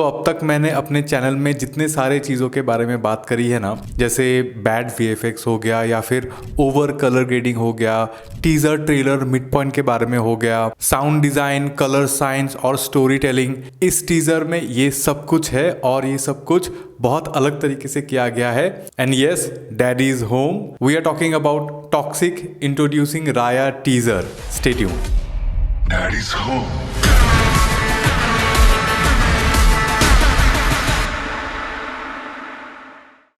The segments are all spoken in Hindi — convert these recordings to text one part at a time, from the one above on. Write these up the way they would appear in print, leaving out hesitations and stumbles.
अब तक मैंने अपने चैनल में जितने सारे चीज़ों के बारे में बात करी है ना, जैसे बैड वीएफएक्स हो गया या फिर ओवर कलर ग्रेडिंग हो गया, टीजर ट्रेलर मिड पॉइंट के बारे में हो गया, साउंड डिज़ाइन, कलर साइंस और स्टोरी टेलिंग, इस टीजर में ये सब कुछ है और ये सब कुछ बहुत अलग तरीके से किया गया है। And yes, daddy is home. We are talking about toxic introducing Raya teaser. Stay tuned. Daddy's home.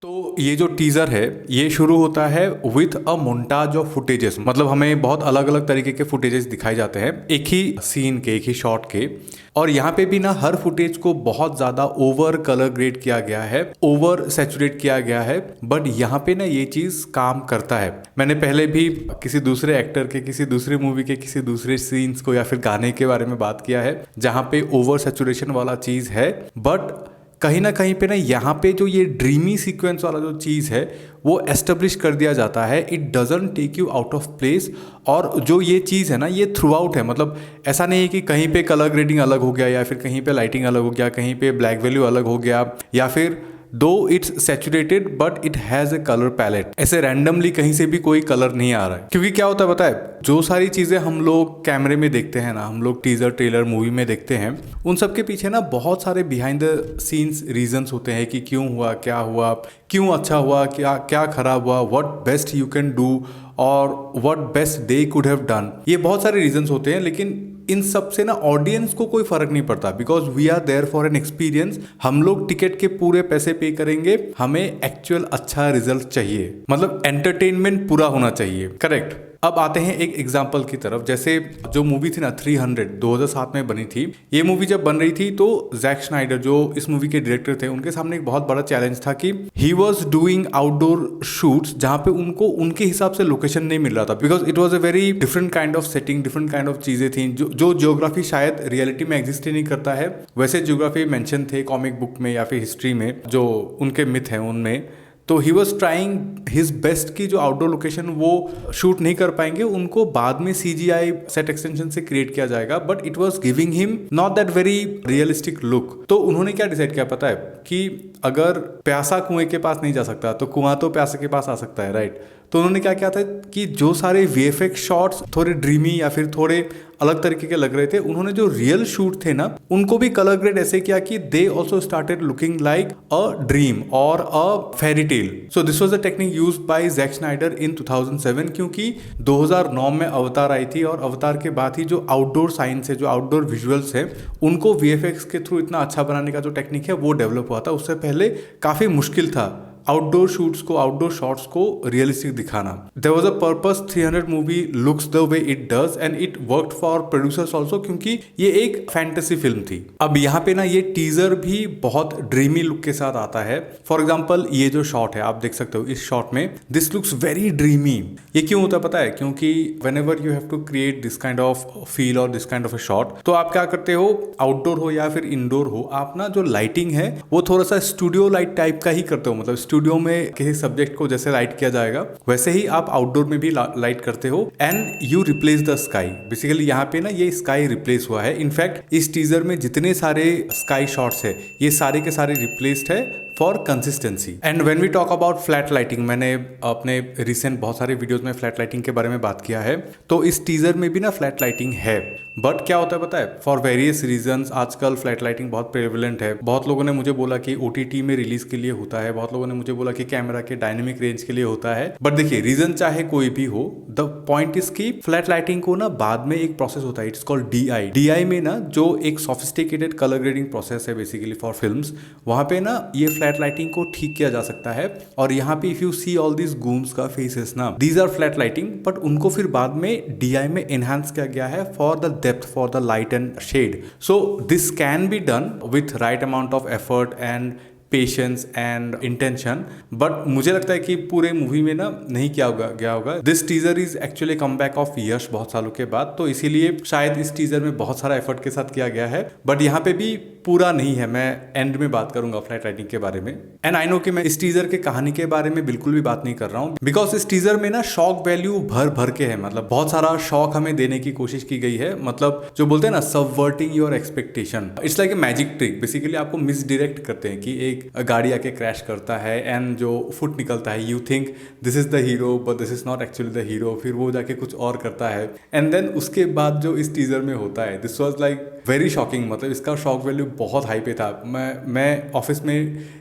तो ये जो टीजर है ये शुरू होता है with a montage of footages. मतलब हमें बहुत अलग अलग तरीके के फुटेजेस दिखाए जाते हैं एक ही सीन के, एक ही शॉट के। और यहाँ पे भी ना हर फुटेज को बहुत ज़्यादा ओवर कलर ग्रेड किया गया है, ओवर सैचुरेट किया गया है। बट यहाँ पे ना ये चीज़ काम करता है। मैंने पहले भी किसी दूसरे एक्टर के, किसी दूसरी मूवी के, किसी दूसरे सीन्स को या फिर गाने के बारे में बात किया है जहाँ पे ओवर सैचुरेशन वाला चीज़ है। बट कहीं ना कहीं पे ना यहाँ पे जो ये ड्रीमी सीक्वेंस वाला जो चीज़ है वो एस्टेब्लिश कर दिया जाता है। It doesn't take you out of place. और जो ये चीज़ है ना ये थ्रू आउट है। मतलब ऐसा नहीं है कि कहीं पे कलर ग्रेडिंग अलग हो गया या फिर कहीं पे लाइटिंग अलग हो गया, कहीं पे ब्लैक वैल्यू अलग हो गया, या फिर दो it's saturated but it has a colour palette. ऐसे रैंडमली कहीं से भी कोई कलर नहीं आ रहा है। क्योंकि क्या होता है पता है, जो सारी चीज़ें हम लोग कैमरे में देखते हैं ना, हम लोग टीजर ट्रेलर मूवी में देखते हैं, उन सब के पीछे ना बहुत सारे बिहाइंड द सीन्स रीजंस होते हैं कि क्यों हुआ, क्या हुआ, क्यों अच्छा हुआ, क्या क्या खराब हुआ, what best you can do और what best they could have done. ये बहुत सारे रीजंस होते हैं, लेकिन इन सब से ना ऑडियंस को कोई फर्क नहीं पड़ता। Because we are there for an experience. हम लोग टिकट के पूरे पैसे पे करेंगे, हमें एक्चुअल अच्छा रिजल्ट चाहिए, मतलब एंटरटेनमेंट पूरा होना चाहिए। करेक्ट। अब आते हैं एक एग्जाम्पल की तरफ। जैसे जो मूवी थी ना 300 2007 में बनी थी। ये मूवी जब बन रही थी तो जैक स्नाइडर जो इस मूवी के डायरेक्टर थे, उनके सामने एक बहुत बड़ा चैलेंज था कि he was doing outdoor shoots जहाँ पे उनको उनके हिसाब से लोकेशन नहीं मिल रहा था। Because it was a very different kind of setting, different kind of चीज़ें थी। जो जियोग्राफी शायद रियलिटी में एग्जिस्ट ही नहीं करता है, वैसे जियोग्राफी मेंशन थे कॉमिक बुक में या फिर हिस्ट्री में, जो उनके मिथ हैं उनमें। तो he was trying his best की जो आउटडोर लोकेशन वो शूट नहीं कर पाएंगे, उनको बाद में CGI सेट एक्सटेंशन से क्रिएट किया जाएगा। But it was giving him not that very realistic look. तो उन्होंने क्या डिसाइड किया पता है कि अगर प्यासा कुएं के पास नहीं जा सकता तो कुआं तो प्यासे के पास आ सकता है, राइट। तो उन्होंने क्या किया था कि जो सारे VFX शॉट्स थोड़े ड्रीमी या फिर थोड़े अलग तरीके के लग रहे थे, उन्होंने जो रियल शूट थे ना उनको भी कलर ग्रेड ऐसे किया कि they also started looking like a dream और a fairy tale. So this was the technique use by Jack Snyder in 2007। क्योंकि 2009 में अवतार आई थी और अवतार के बाद ही जो आउटडोर साइंस है, जो आउटडोर विजुअल्स है, उनको VFX के थ्रू इतना अच्छा बनाने का जो टेक्निक है वो डेवलप हुआ था। उससे पहले काफ़ी मुश्किल था आउटडोर शूट्स को, आउटडोर शॉट्स को रियलिस्टिक दिखाना। There was a purpose 300 movie looks the way it does and it worked for producers also, क्योंकि ये एक फैंटेसी फिल्म थी। अब यहाँ पे ना ये टीजर भी बहुत ड्रीमी लुक के साथ आता है। फॉर एग्जाम्पल ये जो शॉट है आप देख सकते हो, इस शॉट में दिस लुक्स वेरी ड्रीमी। ये क्यों होता है पता है? क्योंकि whenever you have to create this kind of feel और this kind of a shot, तो आप क्या करते हो, आउटडोर हो या फिर इंडोर हो, आप ना जो लाइटिंग है वो थोड़ा सा स्टूडियो लाइट टाइप का ही करते हो। मतलब स्टूडियो में किसी सब्जेक्ट को जैसे लाइट किया जाएगा वैसे ही आप आउटडोर में भी लाइट करते हो। And you replace the sky. Basically यहाँ पे ना ये स्काई रिप्लेस हुआ है। इनफैक्ट इस टीजर में जितने सारे स्काई शॉट्स है ये सारे के सारे रिप्लेस्ड है for consistency. And when we talk about flat lighting, मैंने अपने रिसेंट बहुत सारे वीडियोस में फ्लैट लाइटिंग के बारे में बात किया है, तो इस टीजर में भी ना फ्लैट लाइटिंग है। बट क्या होता है पता है, फॉर वेरियस रीजंस आजकल फ्लैट लाइटिंग बहुत प्रेवलेंट है। बहुत लोगों ने मुझे बोला कि OTT में रिलीज के लिए होता है, बहुत लोगों ने मुझे बोला कि कैमरा के डायनेमिक रेंज के लिए होता है। बट देखिए, रीजन चाहे कोई भी हो, द पॉइंट इज की फ्लैट लाइटिंग को ना बाद में एक प्रोसेस होता है, इट्स कॉल्ड DI में ना जो एक सोफिस्टिकेटेड कलर ग्रेडिंग प्रोसेस है बेसिकली फॉर फिल्म्स, वहां पे ना ये फ्लैट लाइटिंग को ठीक किया जा सकता है। और यहाँ पे if you see all this गूम्स का फेसेस ना, these are flat lighting, but उनको फिर बाद में DI में एनहांस किया गया है for the depth, for the light and shade. So this can be done with right amount of effort and patience and intention. But मुझे लगता है कि पूरे मूवी में ना नहीं किया गया होगा। This teaser is actually come back of Yash बहुत सालों के बाद, तो इसीलिए शायद इस टीजर में बहुत सारा एफर्ट के साथ किया गया है। बट यहाँ पे भी पूरा नहीं है, मैं एंड में बात करूंगा फ्लाइट राइडिंग के बारे में। एंड आई नो कि मैं इस टीजर के कहानी के बारे में बिल्कुल भी बात नहीं कर रहा हूँ, बिकॉज इस टीजर में ना शॉक वैल्यू भर भर के है। मतलब बहुत सारा शॉक हमें देने की कोशिश की गई है, मतलब जो बोलते हैं ना subverting your expectation. It's like a magic trick. Basically आपको मिसडायरेक्ट करते हैं कि एक गाड़ी आके क्रैश करता है एंड जो फुट निकलता है, you think this is the hero but this is not actually the hero. फिर वो जाके कुछ और करता है एंड देन उसके बाद जो इस टीजर में होता है, this was like very shocking. मतलब इसका शॉक वैल्यू बहुत हाई पे था। मैं ऑफिस में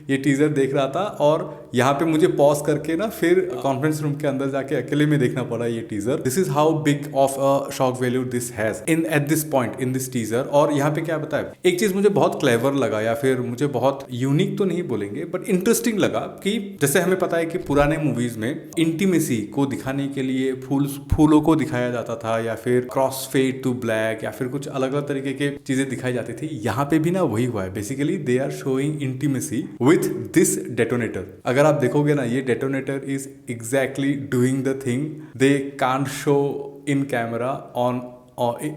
ये टीजर देख रहा था और यहाँ पे मुझे पॉज करके ना फिर कॉन्फ्रेंस रूम के अंदर जाके अकेले में देखना पड़ा ये teaser. This is how big of a shock value this has in at this point in this teaser. और यहाँ पे क्या बताया, एक चीज मुझे बहुत क्लेवर लगा या फिर मुझे बहुत यूनिक तो नहीं बोलेंगे बट इंटरेस्टिंग लगा कि जैसे हमें पता है कि पुराने मूवीज में इंटीमेसी को दिखाने के लिए फूलों को दिखाया जाता था या फिर क्रॉस फेड टू ब्लैक या फिर कुछ अलग अलग तरीके के चीजें दिखाई जाती थी। यहाँ पे भी ना वही हुआ है। Basically they are showing intimacy with this detonator. अगर आप देखोगे ना, ये detonator is exactly doing the thing they can't show in camera on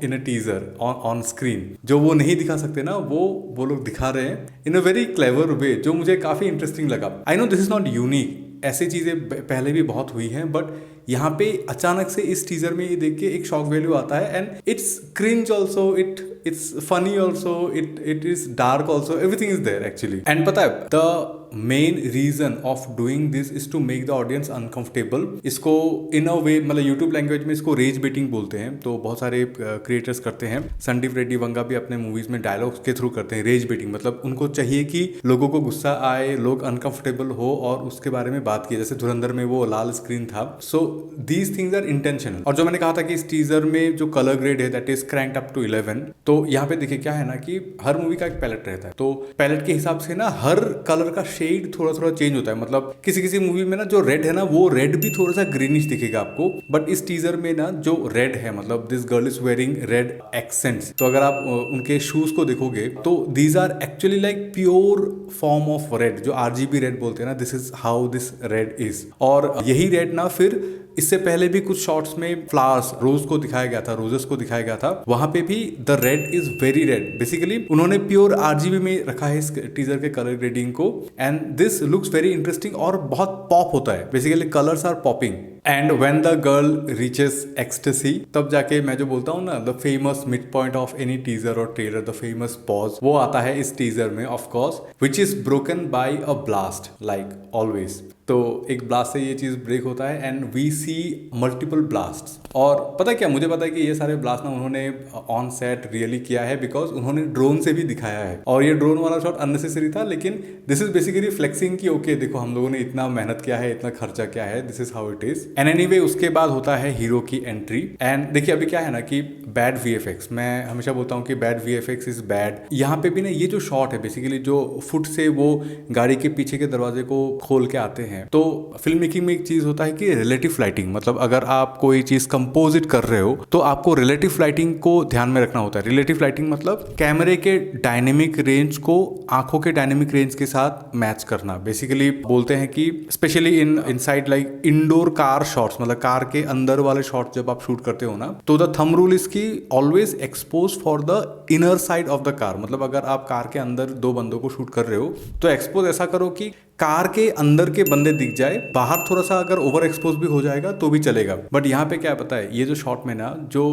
in a teaser on screen. जो वो नहीं दिखा सकते ना, वो लोग दिखा रहे हैं इन अ वेरी क्लेवर वे, जो मुझे काफी इंटरेस्टिंग लगा। I know this is not unique, ऐसी चीजें पहले भी बहुत हुई हैं, बट यहाँ पे अचानक से इस टीजर में ये देख के एक शॉक वैल्यू आता है and it's cringe also, it's funny also, it is dark also, everything is there actually. And पता है the main reason of doing this is to make the audience uncomfortable. इसको इन अ वे, मतलब यूट्यूब लैंग्वेज में इसको रेज बेटिंग बोलते हैं, तो बहुत सारे क्रिएटर्स करते हैं। संदीप रेड्डी वंगा भी अपने मूवीज में डायलॉग्स के थ्रू करते हैं रेज बेटिंग। मतलब उनको चाहिए कि लोगों को गुस्सा आए, लोग अनकंफर्टेबल हो और उसके बारे में बात की। जैसे धुरंधर में वो लाल स्क्रीन था। So these things are intentional. और जो मैंने कहा था कि इस टीजर में जो कलर ग्रेड है दैट इज क्रैंक्ड अप टू 11, तो यहाँ पे देखिए क्या है ना कि हर मूवी का एक पैलेट रहता है, तो पैलेट के हिसाब से ना हर कलर का शेड थोड़ा थोड़ा चेंज होता है। मतलब किसी किसी मूवी में ना जो रेड है ना, वो रेड भी थोड़ा सा ग्रीनिश दिखेगा आपको, बट इस टीजर में ना जो रेड है, मतलब this girl is wearing red accents. तो अगर आप उनके शूज को देखोगे तो these are actually like pure form of red, जो RGB रेड बोलते हैं ना, this is how this red is. और यही रेड ना फिर इससे पहले भी कुछ शॉट्स में फ्लावर्स, रोज को दिखाया गया था, रोजेस को दिखाया गया था, वहां पे भी the red is very red. Basically उन्होंने प्योर RGB में रखा है इस टीजर के कलर ग्रेडिंग को and this looks very interesting और बहुत पॉप होता है। Basically colours are popping and when the girl reaches ecstasy, तब जाके मैं जो बोलता हूँ ना, the famous mid point of any teaser और ट्रेलर, द फेमस पॉज, वो आता है इस टीजर में of course, which is broken by a blast like always. तो एक ब्लास्ट से ये चीज ब्रेक होता है and we see multiple blasts. और पता क्या, मुझे पता है कि ये सारे ब्लास्ट ना उन्होंने ऑन सेट रियली किया है, बिकॉज उन्होंने ड्रोन से भी दिखाया है और ये ड्रोन वाला शॉट अननेसेसरी था, लेकिन दिस इज बेसिकली फ्लेक्सिंग कि ओके देखो हम लोगों ने इतना मेहनत किया है, इतना खर्चा किया है, this is how it is. And anyway उसके बाद होता है हीरो की एंट्री। एंड देखिए अभी क्या है ना कि बैड VFX, मैं हमेशा बोलता हूँ कि बैड VFX इज बैड। यहाँ पे भी ना ये जो शॉट है, बेसिकली जो फुट से वो गाड़ी के पीछे के दरवाजे को खोल के आते हैं, तो फिल्म मेकिंग में एक चीज होता है कि रिलेटिव लाइटिंग। मतलब अगर आप कोई चीज कंपोजिट कर रहे हो तो आपको रिलेटिव लाइटिंग को ध्यान में रखना होता है। रिलेटिव लाइटिंग मतलब कैमरे के डायनेमिक रेंज को आंखों के डायनेमिक रेंज के साथ मैच करना। बेसिकली बोलते हैं कि specially inside like indoor car shots, मतलब कार के अंदर वाले शॉट्स जब आप शूट करते हो ना, तो द थंब रूल इज की always expose for the inner side of the car. मतलब अगर आप कार के अंदर दो बंदों को शूट कर रहे हो तो एक्सपोज ऐसा करो कि कार के अंदर के बंदे दिख जाए, बाहर थोड़ा सा अगर ओवर एक्सपोज भी हो जाएगा तो भी चलेगा। बट यहाँ पे क्या पता है, ये जो शॉट में ना जो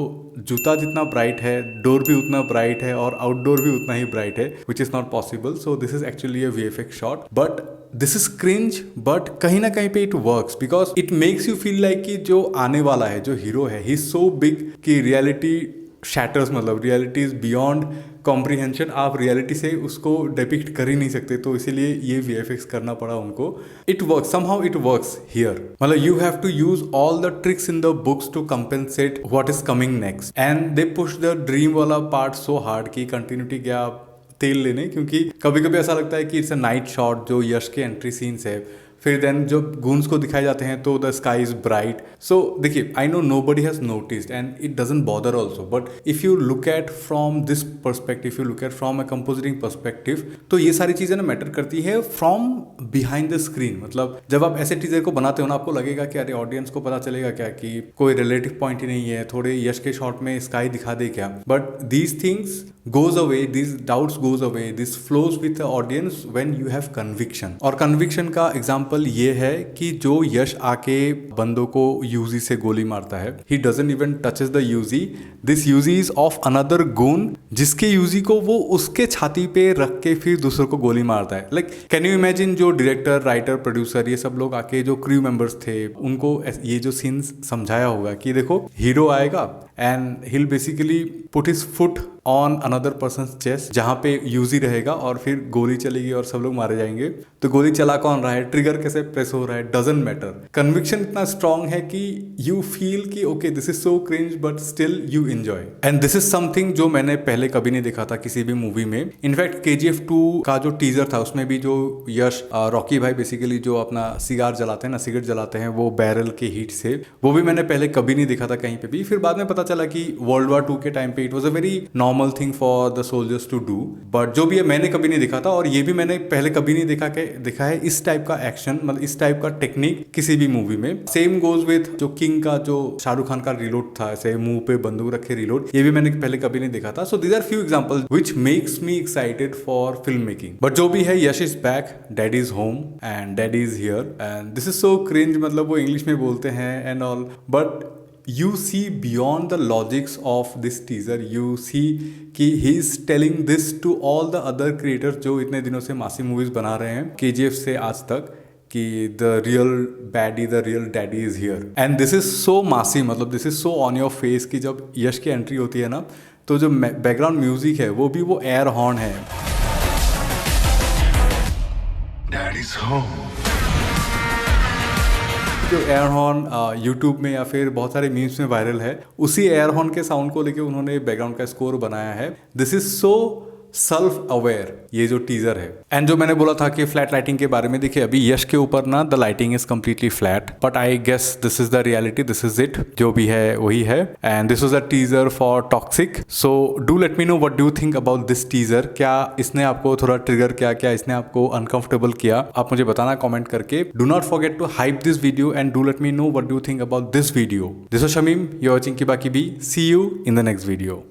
जूता जितना ब्राइट है, डोर भी उतना ब्राइट है और आउटडोर भी उतना ही ब्राइट है, which is not possible. So this is actually a VFX shot, but this is cringe, but कहीं ना कहीं पे it works because it makes you feel like कि जो आने वाला है, जो हीरो है, ही इज सो बिग कि रियलिटी शैटर्स, मतलब रियलिटी इज बियॉन्ड कॉम्प्रीहेंशन। आप रियलिटी से उसको डिपिक्ट कर ही नहीं सकते, तो इसीलिए ये VFX करना पड़ा उनको। It work somehow, it works here. मतलब you have to use all the tricks in the books to compensate what is coming next and they push the dream वाला पार्ट सो हार्ड कि कंटिन्यूटी गया तेल लेने। क्योंकि कभी कभी ऐसा लगता है कि इट्स अ नाइट शॉट, जो यश के एंट्री सीन्स है, फिर देन जब गूंस को दिखाए जाते हैं तो द स्काई इज ब्राइट. सो देखिए, I know nobody has noticed and it doesn't bother also, but if you look at from this perspective, you look at from a compositing perspective, तो ये सारी चीजें ना मैटर करती है फ्रॉम बिहाइंड द स्क्रीन. मतलब जब आप ऐसे टीजर को बनाते हो ना, आपको लगेगा कि अरे ऑडियंस को पता चलेगा क्या कि कोई रिलेटिव पॉइंट ही नहीं है, थोड़े यश के शॉट में स्काई दिखा दे क्या. But these things goes away, these doubts goes away, this flows with the audience when you have conviction. और conviction का एग्जाम्पल ये है कि जो यश आके बंदों को यूजी से गोली मारता है, he doesn't even touches the UG, this UG is of another goon, जिसके यूजी को वो उसके छाती पे रख के फिर दूसरों को गोली मारता है. लाइक कैन यू इमेजिन जो डायरेक्टर, राइटर, प्रोड्यूसर ये सब लोग आके जो क्रू मेंबर्स थे उनको ये जो सीन्स समझाया होगा कि देखो हीरो आएगा and he'll basically put his foot on another person chest, जहां पे यूजी रहेगा और फिर गोली चलेगी और सब लोग मारे जाएंगे. तो गोली चला कौन रहा है, ट्रिगर कैसे प्रेस हो रहा है, डजंट मैटर. कन्विक्शन इतना स्ट्रांग है कि यू फील कि okay this is so cringe but still you enjoy. And this is something जो मैंने पहले कभी नहीं देखा था किसी भी मूवी में. इनफैक्ट KGF 2 का जो टीजर था उसमें भी जो यश रॉकी भाई बेसिकली जो अपना सिगार जलाते हैं ना, सिगरेट जलाते हैं वो बैरल के हीट से, वो भी मैंने पहले कभी नहीं देखा था कहीं पे भी. फिर बाद में पता चला कि वर्ल्ड वॉर 2 के टाइम पे it was a very normal thing for the soldiers to do. But जो भी है मैंने कभी नहीं देखा था, और ये भी मैंने पहले कभी नहीं देखा है इस टाइप का एक्शन, मतलब इस टाइप का टेक्निक किसी भी मूवी में. सेम गोज विथ जो किंग का जो शाहरुख खान का रिलोड था, ऐसे मुंह पे बंदूक रखे रिलोड, ये भी मैंने पहले कभी नहीं देखा था. So these are few examples which makes me excited for film making. But जो भी है, Yash is back, daddy is home and daddy is here and this is so cringe. मतलब वो इंग्लिश में बोलते हैं and all, but you see beyond the logics of this teaser. You see कि he is telling this to all the other creators जो इतने दिनों से मासी मूवीज बना रहे हैं KGF से आज तक, कि the real baddie, the real daddy is here. And this is so massive, मतलब this is so on your face कि जब यश की एंट्री होती है ना, तो जो बैकग्राउंड म्यूजिक है वो भी वो एयर हॉर्न है. Daddy's home. जो एयर हॉर्न यूट्यूब में या फिर बहुत सारे मीम्स में वायरल है, उसी एयर हॉर्न के साउंड को लेके उन्होंने बैकग्राउंड का स्कोर बनाया है. This is so self aware ये जो टीजर है. एंड जो मैंने बोला था कि फ्लैट लाइटिंग के बारे में, देखिए अभी यश के ऊपर ना the lighting is completely flat, but I guess this is the reality, this is it, जो भी है वही है. And this was a teaser for toxic. So do let me know what do you think about this teaser. क्या इसने आपको थोड़ा ट्रिगर किया, क्या इसने आपको अनकंफर्टेबल किया, आप मुझे बताना कमेंट करके. Do not forget to hype this video and do let me know what do you think about this video. This is Shamim, you are watching की बाकी भी. See you in the next video.